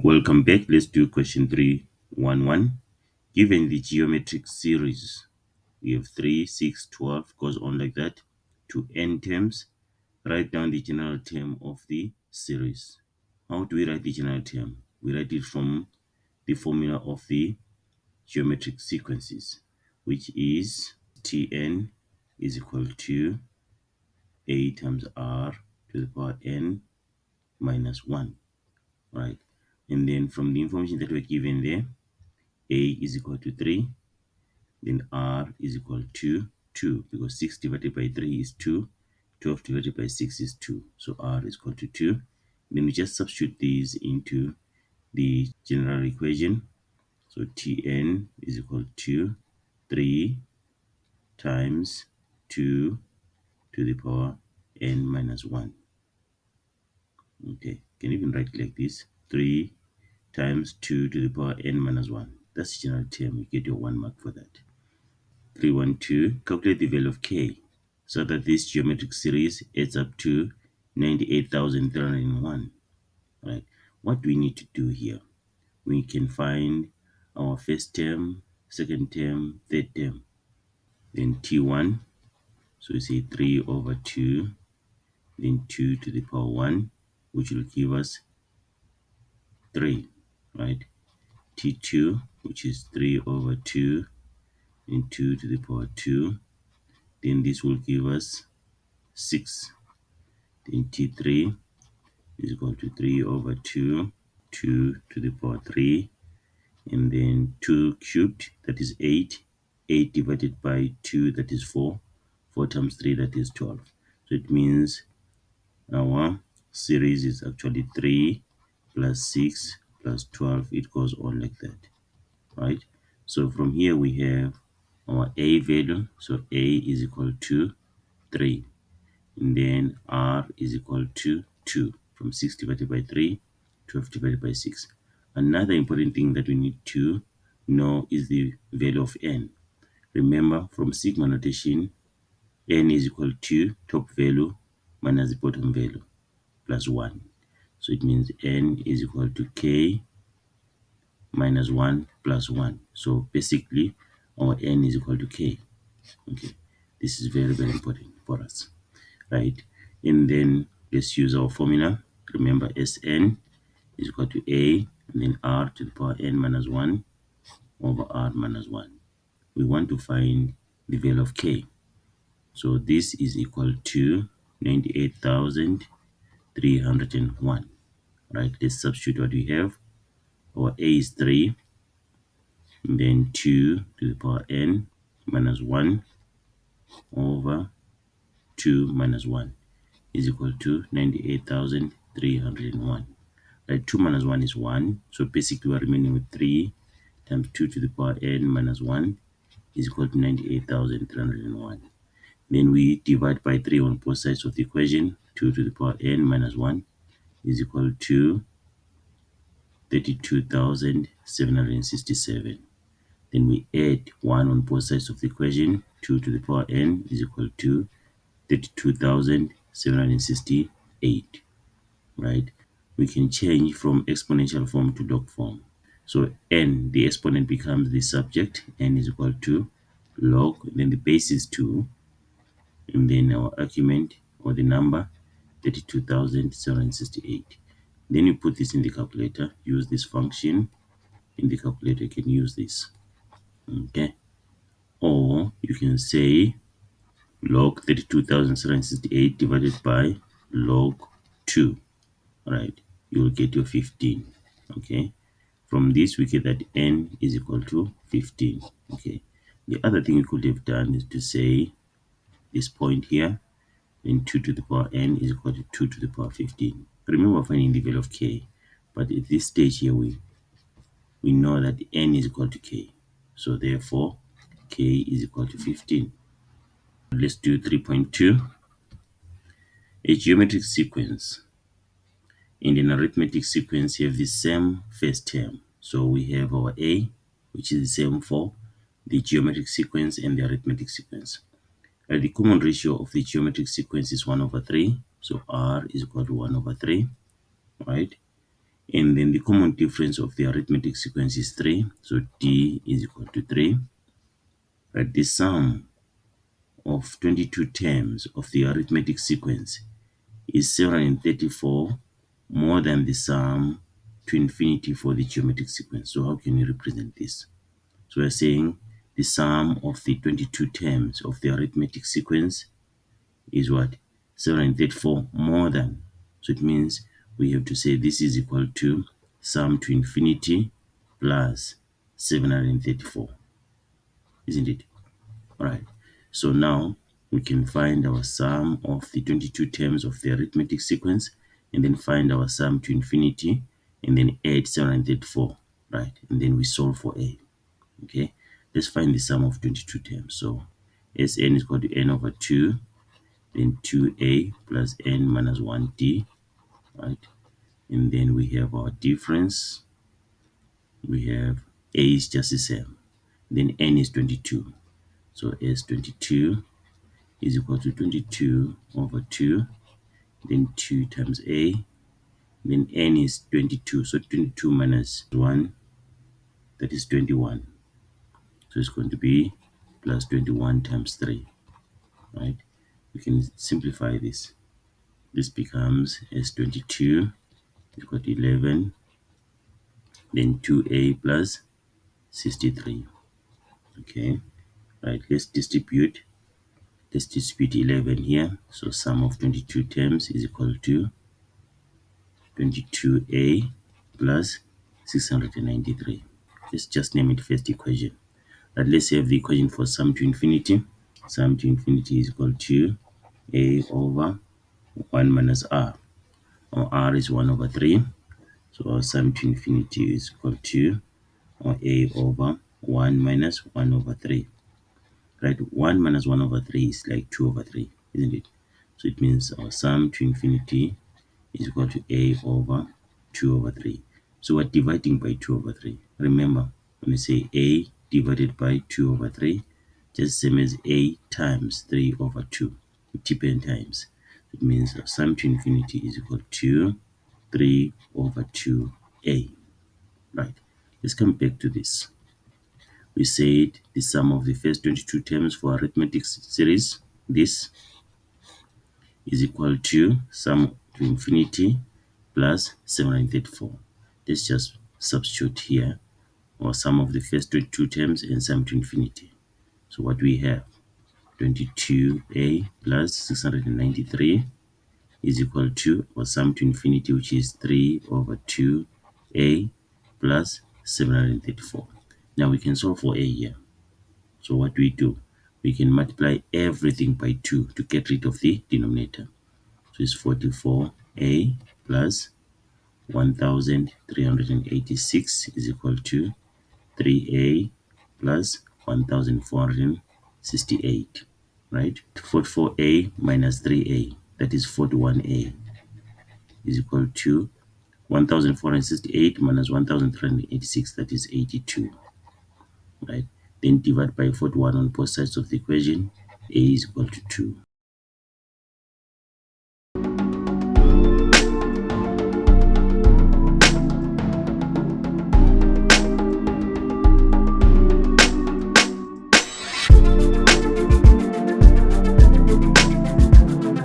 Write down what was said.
Welcome back. Let's do question 311. Given the geometric series, we have 3, 6, 12, goes on like that to n terms. Write down the general term of the series. How do we write the general term? We write it from the formula of the geometric sequences, which is Tn is equal to a times r to the power n minus 1, right? And then from the information that we're given there, a is equal to 3, then r is equal to 2, because 6 divided by 3 is 2, 12 divided by 6 is 2, so r is equal to 2. Then we just substitute these into the general equation. So Tn is equal to 3 times 2 to the power n minus 1. Okay, can even write like this: 3 times 2 to the power n minus 1. That's the general term. You get your 1 mark for that. 312. Calculate the value of k so that this geometric series adds up to 98,301. Right? What do we need to do here? We can find our first term, second term, third term. Then T1, so we say 3 over 2, then 2 to the power 1, which will give us 3, right? T2, which is 3 over 2, then 2 to the power 2, then this will give us 6. Then T3 is equal to 3 over 2, 2 to the power 3, and then 2 cubed, that is 8, 8 divided by 2, that is 4, 4 times 3, that is 12. So it means our series is actually 3 plus 6 plus 12. It goes on like that, right? So from here we have our a value. So a is equal to 3, and then r is equal to 2. From 6 divided by 3, 12 divided by 6. Another important thing that we need to know is the value of n. Remember, from sigma notation, n is equal to top value minus the bottom value plus 1. So it means n is equal to k minus 1 plus 1. So basically, our n is equal to k. Okay, this is very, very important for us, right? And then let's use our formula. Remember, Sn is equal to a, and then r to the power n minus 1 over r minus 1. We want to find the value of k. So this is equal to 98,301, right? Let's substitute what we have. Our a is 3, and then 2 to the power n minus 1 over 2 minus 1 is equal to 98,301. Right, 2 minus 1 is 1, so basically we're remaining with 3 times 2 to the power n minus 1 is equal to 98,301. Then we divide by 3 on both sides of the equation. 2 to the power n minus 1 is equal to 32,767. Then we add 1 on both sides of the equation. 2 to the power n is equal to 32,768, right? We can change from exponential form to log form. So n, the exponent becomes the subject, n is equal to log, then the base is 2, and then our argument or the number 32,768. Then you put this in the calculator, use this function in the calculator, you can use this, okay? Or you can say log 32,768 divided by log 2, right? You will get your 15, okay? From this, we get that n is equal to 15, okay? The other thing we could have done is to say this point here, then 2 to the power n is equal to 2 to the power 15. Remember finding the value of k, but at this stage here, we know that n is equal to k. So therefore, k is equal to 15. Let's do 3.2. A geometric sequence and an arithmetic sequence have the same first term. So we have our a, which is the same for the geometric sequence and the arithmetic sequence. The common ratio of the geometric sequence is 1 over 3. So r is equal to 1 over 3, right? And then the common difference of the arithmetic sequence is 3. So D is equal to 3. But the sum of 22 terms of the arithmetic sequence is 734 more than the sum to infinity for the geometric sequence. So how can we represent this? So we're saying the sum of the 22 terms of the arithmetic sequence is what? 734 more than. So it means we have to say this is equal to sum to infinity plus 734, isn't it? All right. So now we can find our sum of the 22 terms of the arithmetic sequence and then find our sum to infinity and then add 734, right? And then we solve for A. Okay. Let's find the sum of 22 terms. So Sn is equal to n over 2, then 2a plus n minus 1d, right? And then we have our difference. We have a is just the same. Then n is 22. So S22 is equal to 22 over 2, then 2 times a, then n is 22. So 22 minus 1, that is 21. So it's going to be plus 21 times 3, right? We can simplify this. This becomes S22 equal to 11, then 2a plus 63. Okay, right, let's distribute 11 here. So sum of 22 terms is equal to 22a plus 693. Let's just name it first equation. But let's have the equation for sum to infinity. Sum to infinity is equal to a over 1 minus r, or r is 1 over 3. So our sum to infinity is equal to a over 1 minus 1 over 3. Right, 1 minus 1 over 3 is like 2 over 3, isn't it? So it means our sum to infinity is equal to a over 2 over 3. So we're dividing by 2 over 3. Remember, when we say a divided by 2 over 3, just same as a times 3 over 2, 10 times. It means our sum to infinity is equal to 3 over 2a. Right, let's come back to this. We said the sum of the first 22 terms for arithmetic series, this is equal to sum to infinity plus 734. Let's just substitute here, or sum of the first 22 terms and sum to infinity. So what we have, 22a plus 693 is equal to, or sum to infinity, which is 3 over 2a plus 734. Now we can solve for a here. So what do? We can multiply everything by 2 to get rid of the denominator. So it's 44a plus 1386 is equal to 3a plus 1468, right? 44a minus 3a, that is 41a, is equal to 1468 minus 1386, that is 82, right? Then divide by 41 on both sides of the equation. A is equal to 2.